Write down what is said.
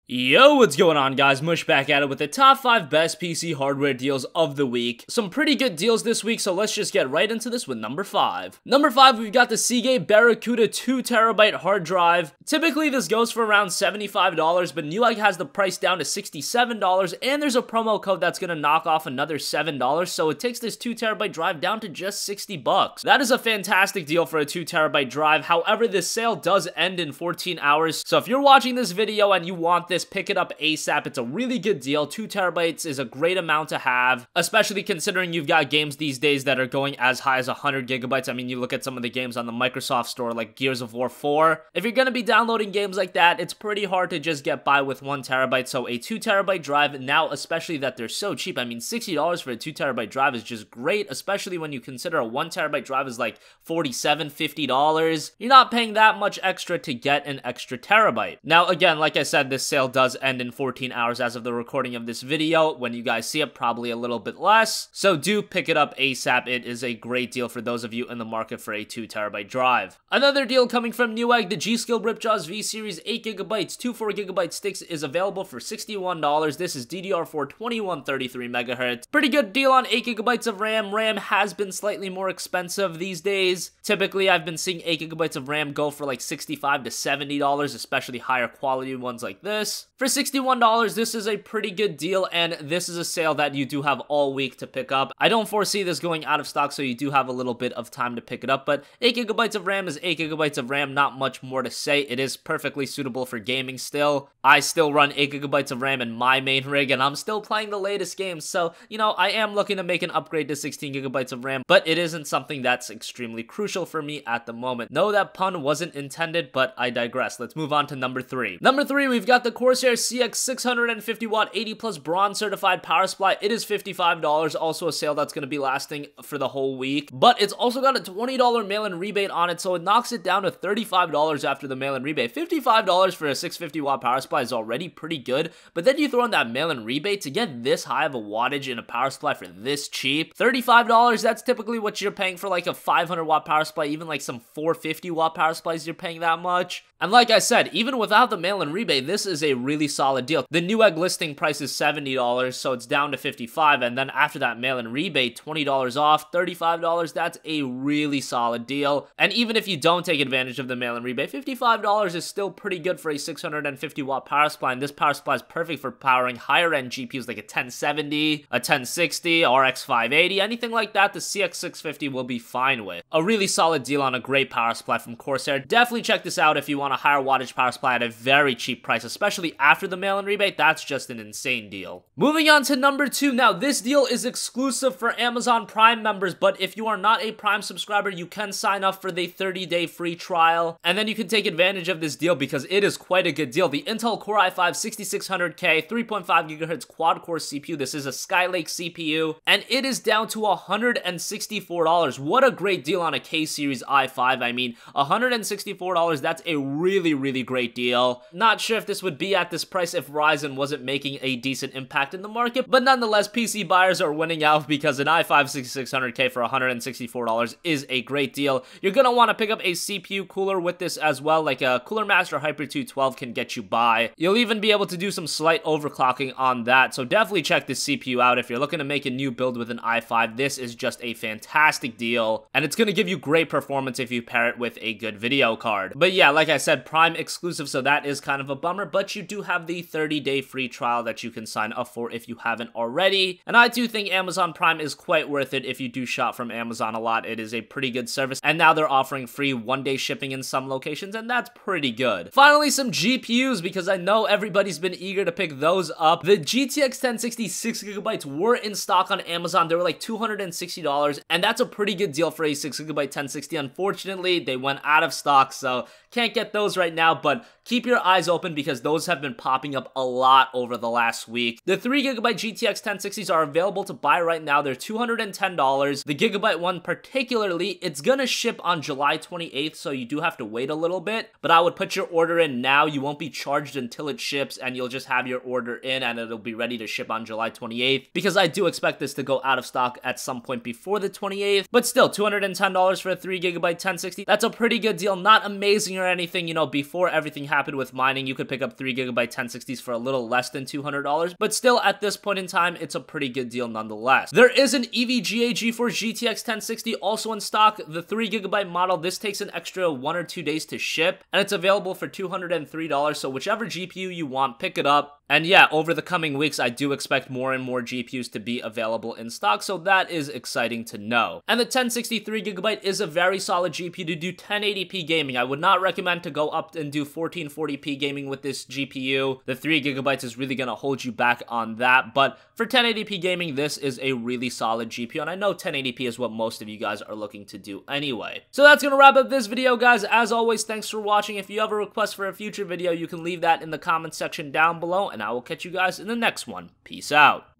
Yo, what's going on guys? Mush back at it with the top 5 best PC hardware deals of the week. Some pretty good deals this week, so let's just get right into this with number 5. Number 5, we've got the Seagate BarraCuda 2TB hard drive. Typically this goes for around $75, but Newegg has the price down to $67, and there's a promo code that's gonna knock off another $7, so it takes this 2TB drive down to just 60 bucks. That is a fantastic deal for a 2TB drive. However, this sale does end in 14 hours, so if you're watching this video and you want this, pick it up ASAP. It's a really good deal. 2 terabytes is a great amount to have, especially considering you've got games these days that are going as high as 100 gigabytes. I mean, you look at some of the games on the Microsoft store like Gears of War 4. If you're gonna be downloading games like that, it's pretty hard to just get by with 1 terabyte. So a 2 terabyte drive now, especially that they're so cheap. I mean, $60 for a 2 terabyte drive is just great, especially when you consider a 1 terabyte drive is like $47, $50. You're not paying that much extra to get an extra terabyte. Now, again, like I said, this sale does end in 14 hours as of the recording of this video. When you guys see it, probably a little bit less. So do pick it up ASAP. It is a great deal for those of you in the market for a 2 terabyte drive. Another deal coming from Newegg, the G.SKILL Ripjaws V-Series 8 gigabytes, 2 4GB sticks is available for $61. This is DDR4 2133 MHz. Pretty good deal on 8 gigabytes of RAM. RAM has been slightly more expensive these days. Typically, I've been seeing 8 gigabytes of RAM go for like $65 to $70, especially higher quality ones like this. For $61, this is a pretty good deal, and this is a sale that you do have all week to pick up. I don't foresee this going out of stock, so you do have a little bit of time to pick it up, but 8 gigabytes of RAM is 8 gigabytes of RAM, not much more to say. It is perfectly suitable for gaming still. I still run 8 gigabytes of RAM in my main rig, and I'm still playing the latest games, so, you know, I am looking to make an upgrade to 16 gigabytes of RAM, but it isn't something that's extremely crucial for me at the moment. No, that pun wasn't intended, but I digress. Let's move on to number 3. Number 3, we've got the CORSAIR CX 650 watt 80 plus bronze certified power supply. It is $55, also a sale that's going to be lasting for the whole week, but it's also got a $20 mail-in rebate on it, so it knocks it down to $35 after the mail-in rebate. $55 for a 650 watt power supply is already pretty good, but then you throw in that mail-in rebate to get this high of a wattage in a power supply for this cheap. $35, that's typically what you're paying for like a 500 watt power supply, even like some 450 watt power supplies you're paying that much. And like I said, even without the mail-in rebate, this is a really solid deal. The Newegg listing price is $70, so it's down to $55, and then after that mail-in rebate, $20 off, $35, that's a really solid deal. And even if you don't take advantage of the mail-in rebate, $55 is still pretty good for a 650 watt power supply, and this power supply is perfect for powering higher-end GPUs like a 1070, a 1060, RX 580, anything like that, the CX 650 will be fine with. A really solid deal on a great power supply from Corsair. Definitely check this out if you want a higher wattage power supply at a very cheap price, especially after the mail-in rebate. That's just an insane deal. Moving on to number 2. Now, this deal is exclusive for Amazon Prime members, but if you are not a Prime subscriber, you can sign up for the 30-day free trial, and then you can take advantage of this deal because it is quite a good deal. The Intel Core i5 6600K 3.5 GHz quad-core CPU. This is a Skylake CPU, and it is down to $164. What a great deal on a K-series i5. I mean, $164, that's a really great deal. Not sure if this would be at this price if Ryzen wasn't making a decent impact in the market, but nonetheless, PC buyers are winning out because an i5 6600K for $164 is a great deal. You're gonna want to pick up a CPU cooler with this as well, like a Cooler Master Hyper 212 can get you by. You'll even be able to do some slight overclocking on that, so definitely check this CPU out. If you're looking to make a new build with an i5, this is just a fantastic deal, and it's gonna give you great performance if you pair it with a good video card. But yeah, like I said, Prime exclusive, so that is kind of a bummer, but you do have the 30-day free trial that you can sign up for if you haven't already, and I do think Amazon Prime is quite worth it if you do shop from Amazon a lot. It is a pretty good service, and now they're offering free one-day shipping in some locations, and that's pretty good. Finally, some GPUs, because I know everybody's been eager to pick those up. The GTX 1060 6GB were in stock on Amazon. They were like $260, and that's a pretty good deal for a 6GB 1060. Unfortunately, they went out of stock, so can't get those right now, but keep your eyes open because those have been popping up a lot over the last week. The 3GB GTX 1060s are available to buy right now. They're $210. The Gigabyte one particularly, it's gonna ship on July 28th, so you do have to wait a little bit, but I would put your order in now. You won't be charged until it ships, and you'll just have your order in, and it'll be ready to ship on July 28th, because I do expect this to go out of stock at some point before the 28th, but still, $210 for a 3GB 1060, that's a pretty good deal. Not amazing or anything, you know, before everything happened with mining, you could pick up 3GB 3GB 1060s for a little less than $200, but still at this point in time, it's a pretty good deal nonetheless. There is an EVGA GeForce GTX 1060 also in stock, the 3GB model. This takes an extra 1 or 2 days to ship, and it's available for $203, so whichever GPU you want, pick it up. And yeah, over the coming weeks, I do expect more and more GPUs to be available in stock, so that is exciting to know. And the 1060 3GB is a very solid GPU to do 1080p gaming. I would not recommend to go up and do 1440p gaming with this GPU. The 3GB is really going to hold you back on that, but for 1080p gaming, this is a really solid GPU, and I know 1080p is what most of you guys are looking to do anyway. So that's going to wrap up this video, guys. As always, thanks for watching. If you have a request for a future video, you can leave that in the comments section down below, and I will catch you guys in the next one. Peace out.